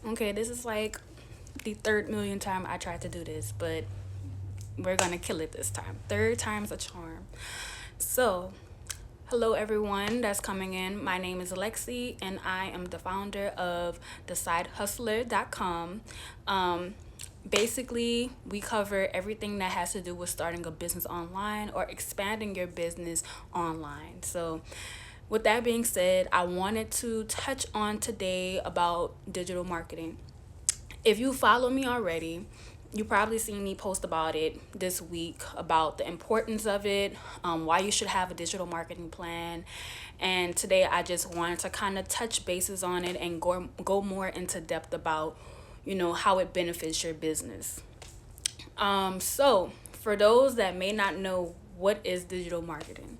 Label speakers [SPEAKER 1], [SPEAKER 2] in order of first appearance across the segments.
[SPEAKER 1] Okay, this is like the third million time I tried to do this, but we're gonna kill it this time. Third time's a charm. So, hello everyone that's coming in. My name is Alexi, and I am the founder of thesidehustler.com. Um, Basically, we cover everything that has to do with starting a business online or expanding your business online. So, with that being said, I wanted to touch on today about digital marketing. If you follow me already, you probably seen me post about it this week about the importance of it, why you should have a digital marketing plan. And today I just wanted to kind of touch bases on it and go more into depth about, how it benefits your business. So for those that may not know what is digital marketing,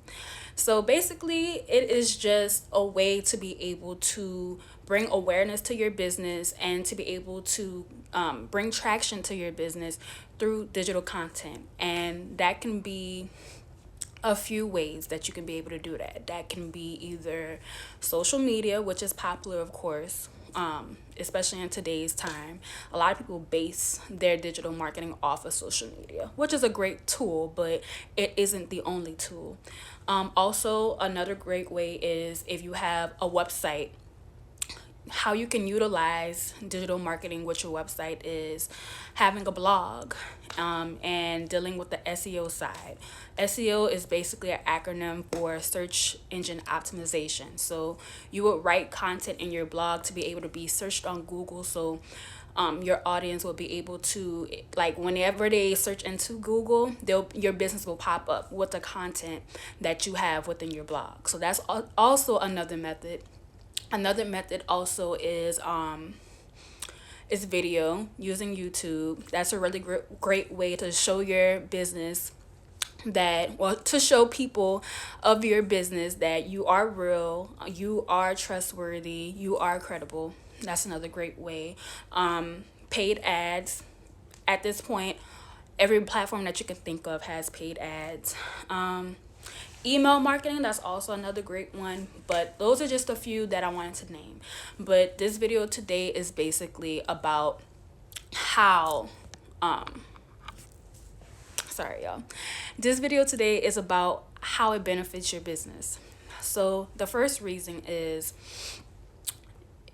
[SPEAKER 1] so basically it is just a way to be able to bring awareness to your business and to be able to bring traction to your business through digital content, and that can be a few ways that you can be able to do that. That can be either social media, which is popular, of course, especially in today's time. A lot of people base their digital marketing off of social media, which is a great tool, but it isn't the only tool. Also, another great way is if you have a website, how you can utilize digital marketing with your website is having a blog, and dealing with the SEO side. SEO is basically an acronym for search engine optimization. So you would write content in your blog to be able to be searched on Google. So your audience will be able to, like, whenever they search into Google, your business will pop up with the content that you have within your blog. So that's also another method. Another method also is video using YouTube. That's a really great way to show your business to show people of your business that you are real, you are trustworthy, you are credible. That's another great way. Paid ads. At this point, every platform that you can think of has paid ads. Email marketing, that's also another great one, but those are just a few that I wanted to name. But this video today is basically about how sorry y'all. This video today is about how it benefits your business. So the first reason is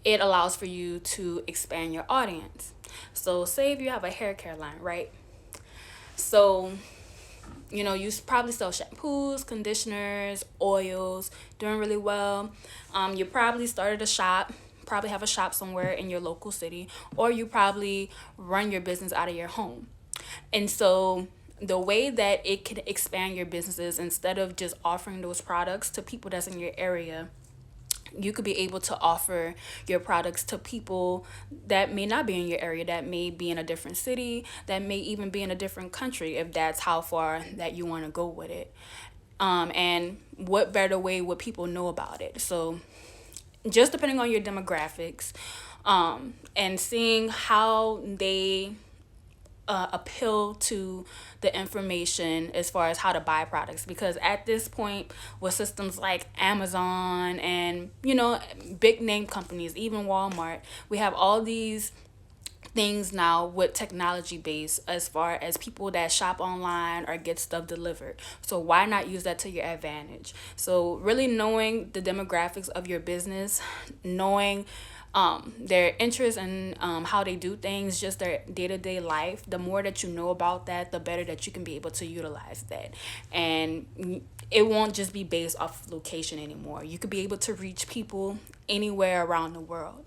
[SPEAKER 1] it allows for you to expand your audience. So say if you have a hair care line, right? So you probably sell shampoos, conditioners, oils, doing really well. You probably started a shop, probably have a shop somewhere in your local city, or you probably run your business out of your home. And so the way that it can expand your businesses, instead of just offering those products to people that's in your area, you could be able to offer your products to people that may not be in your area, that may be in a different city, that may even be in a different country, if that's how far that you want to go with it. And what better way would people know about it? So just depending on your demographics, and seeing how they appeal to the information as far as how to buy products, because at this point with systems like Amazon and big name companies, even Walmart, we have all these things now with technology based as far as people that shop online or get stuff delivered. So why not use that to your advantage? So really knowing the demographics of your business, knowing their interests and how they do things, just their day-to-day life, the more that you know about that, the better that you can be able to utilize that. And it won't just be based off location anymore. You could be able to reach people anywhere around the world.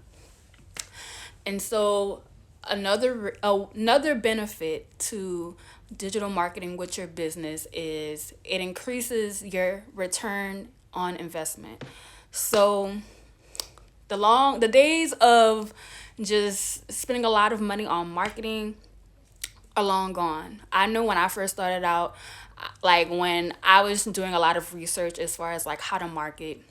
[SPEAKER 1] And so another benefit to digital marketing with your business is it increases your return on investment. So the days of just spending a lot of money on marketing are long gone. I know when I first started out, like when I was doing a lot of research as far as like how to market,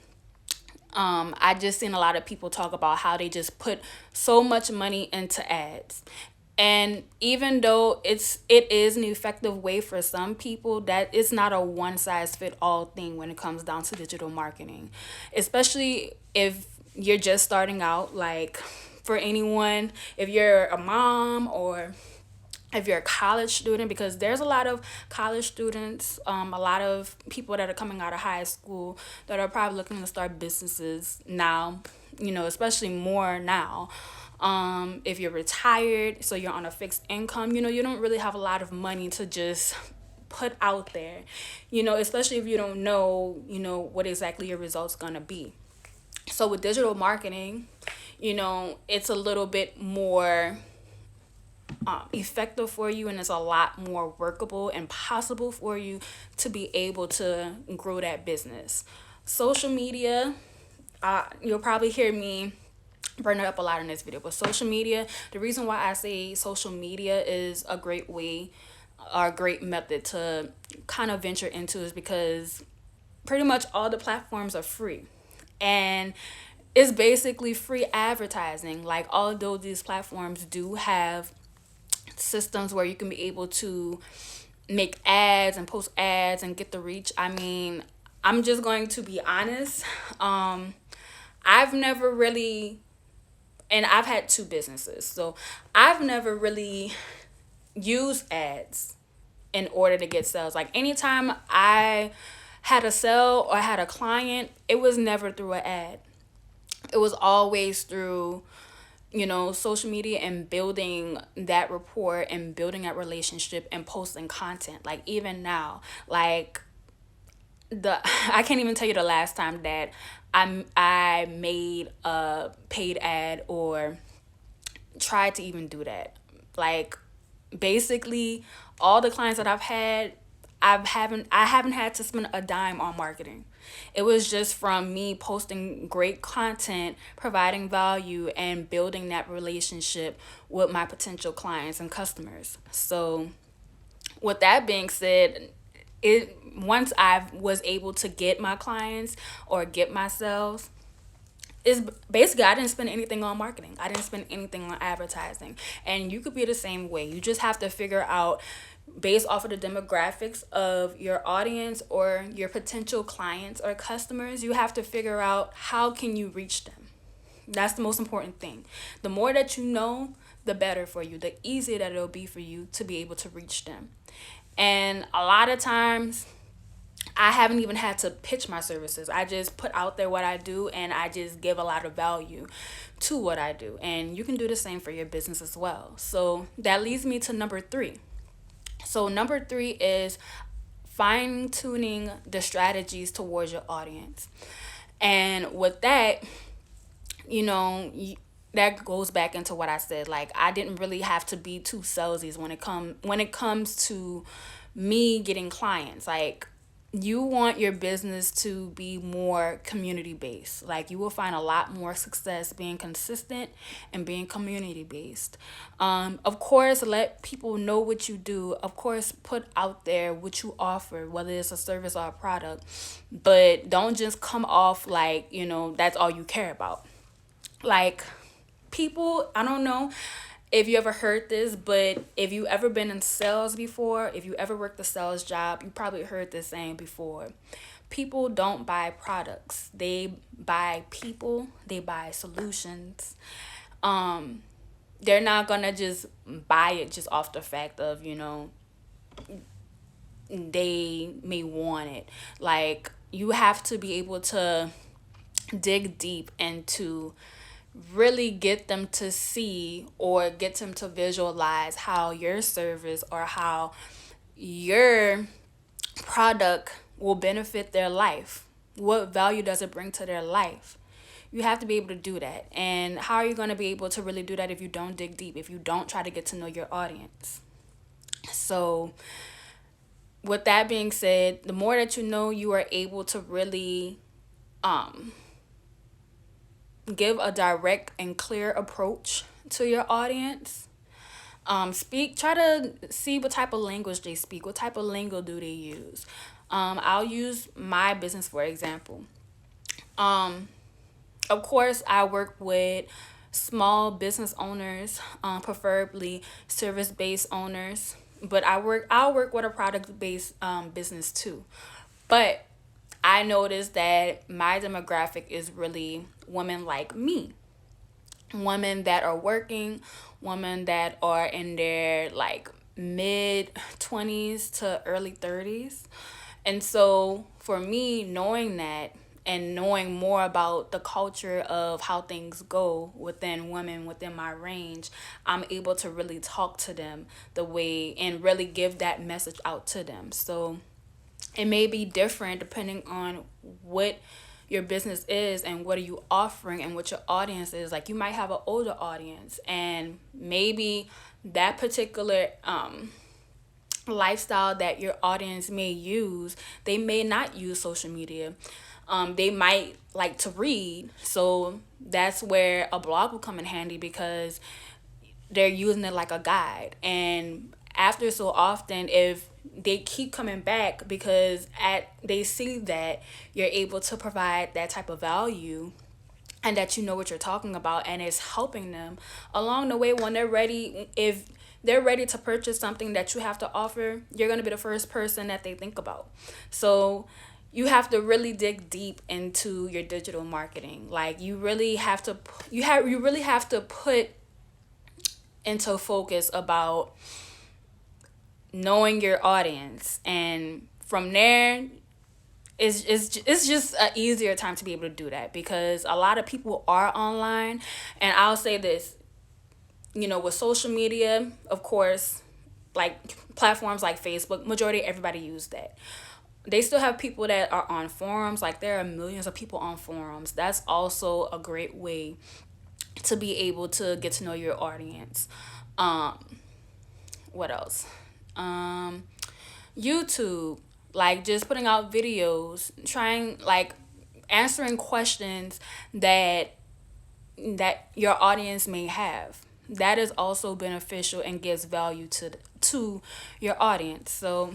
[SPEAKER 1] I just seen a lot of people talk about how they just put so much money into ads. And even though it is an effective way for some people, that it's not a one size fit all thing when it comes down to digital marketing. Especially if you're just starting out, like for anyone, if you're a mom or if you're a college student, because there's a lot of college students, a lot of people that are coming out of high school that are probably looking to start businesses now, especially more now. If you're retired, so you're on a fixed income, you don't really have a lot of money to just put out there, especially if you don't know, what exactly your results gonna be. So with digital marketing, it's a little bit more effective for you, and it's a lot more workable and possible for you to be able to grow that business. Social media, you'll probably hear me bring it up a lot in this video, but social media, the reason why I say social media is a great way or a great method to kind of venture into is because pretty much all the platforms are free, and it's basically free advertising. Like, although these platforms do have systems where you can be able to make ads and post ads and get the reach. I mean, I'm just going to be honest. I've never really, and I've had two businesses, so I've never really used ads in order to get sales. Like, anytime I had a sale or had a client, it was never through an ad. It was always through social media and building that rapport and building that relationship and posting content. Like, even now, like, I can't even tell you the last time that I made a paid ad or tried to even do that. Like, basically all the clients that I've had, I haven't had to spend a dime on marketing. It was just from me posting great content, providing value, and building that relationship with my potential clients and customers. So with that being said, it once I was able to get my clients or get my sales, is basically I didn't spend anything on marketing. I didn't spend anything on advertising. And you could be the same way. You just have to figure out, based off of the demographics of your audience or your potential clients or customers, you have to figure out how can you reach them. That's the most important thing. The more that you know, the better for you. The easier that it'll be for you to be able to reach them. And a lot of times I haven't even had to pitch my services. I just put out there what I do, and I just give a lot of value to what I do. And you can do the same for your business as well. So that leads me to number 3. So number 3 is fine tuning the strategies towards your audience. And with that, that goes back into what I said. Like, I didn't really have to be too salesy when it comes to me getting clients. Like, you want your business to be more community based. Like, you will find a lot more success being consistent and being community based. Of course, let people know what you do. Of course, put out there what you offer, whether it's a service or a product, but don't just come off like, that's all you care about. Like, people, I don't know if you ever heard this, but if you ever been in sales before, if you ever worked a sales job, you probably heard this saying before. People don't buy products. They buy people. They buy solutions. They're not gonna just buy it just off the fact of, they may want it. Like, you have to be able to dig deep into really get them to see or get them to visualize how your service or how your product will benefit their life. What value does it bring to their life? You have to be able to do that. And how are you going to be able to really do that if you don't dig deep, if you don't try to get to know your audience? So with that being said, the more that you are able to really give a direct and clear approach to your audience. Try to see what type of language they speak. What type of lingo do they use? I'll use my business for example. Of course, I work with small business owners, preferably service-based owners, but I'll work with a product-based business too. But I noticed that my demographic is really women like me. women that are working, women that are in their like mid 20s to early 30s. And so for me, knowing that and knowing more about the culture of how things go within women within my range, I'm able to really talk to them the way and really give that message out to them. So it may be different depending on what your business is and what are you offering and what your audience is. Like you might have an older audience, and maybe that particular lifestyle that your audience may use, they may not use social media. They might like to read, so that's where a blog will come in handy because they're using it like a guide. And after so often, if they keep coming back because they see that you're able to provide that type of value and that you know what you're talking about and it's helping them along the way, when they're ready, if they're ready to purchase something that you have to offer, you're going to be the first person that they think about. So you have to really dig deep into your digital marketing. Like you really have to you really have to put into focus about knowing your audience, and from there it's just an easier time to be able to do that because a lot of people are online. And I'll say this, with social media, of course, like platforms like Facebook, majority everybody use that. They still have people that are on forums. Like there are millions of people on forums. That's also a great way to be able to get to know your audience. um what else? um YouTube, like just putting out videos, trying like answering questions that your audience may have. That is also beneficial and gives value to your audience. So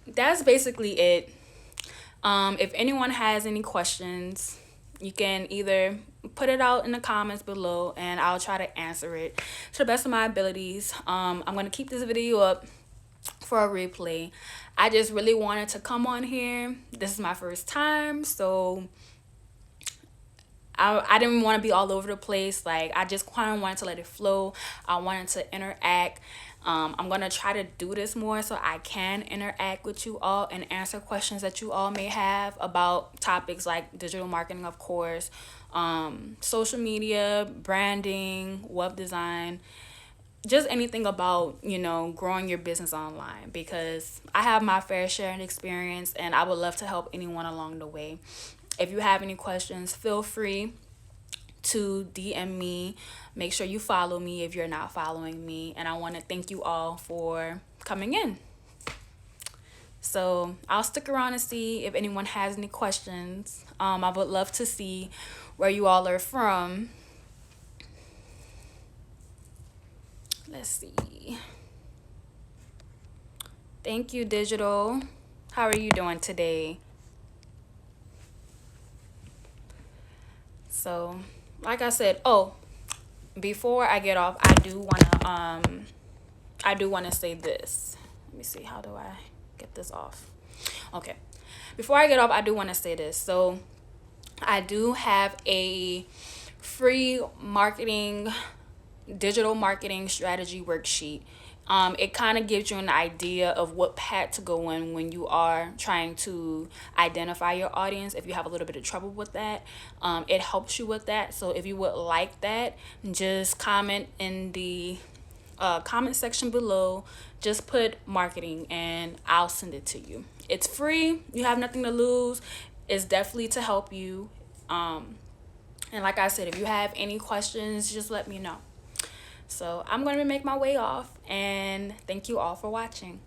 [SPEAKER 1] that's basically it. If anyone has any questions, you can either put it out in the comments below and I'll try to answer it to the best of my abilities. I'm going to keep this video up for a replay. I just really wanted to come on here. This is my first time, so I didn't want to be all over the place. Like I just kind of wanted to let it flow. I wanted to interact. I'm going to try to do this more so I can interact with you all and answer questions that you all may have about topics like digital marketing, of course, social media, branding, web design, just anything about, growing your business online, because I have my fair share of experience and I would love to help anyone along the way. If you have any questions, feel free to DM me. Make sure you follow me if you're not following me. And I want to thank you all for coming in. So I'll stick around and see if anyone has any questions. I would love to see where you all are from. Let's see. Thank you, Digital. How are you doing today? So, like I said, before I get off, I do wanna say this. Let me see, how do I get this off? Okay. Before I get off, I do wanna say this. So I do have a free digital marketing strategy worksheet. It kind of gives you an idea of what path to go in when you are trying to identify your audience. If you have a little bit of trouble with that, it helps you with that. So if you would like that, just comment in the comment section below. Just put marketing and I'll send it to you. It's free. You have nothing to lose. It's definitely to help you. And like I said, if you have any questions, just let me know. So I'm going to make my way off, and thank you all for watching.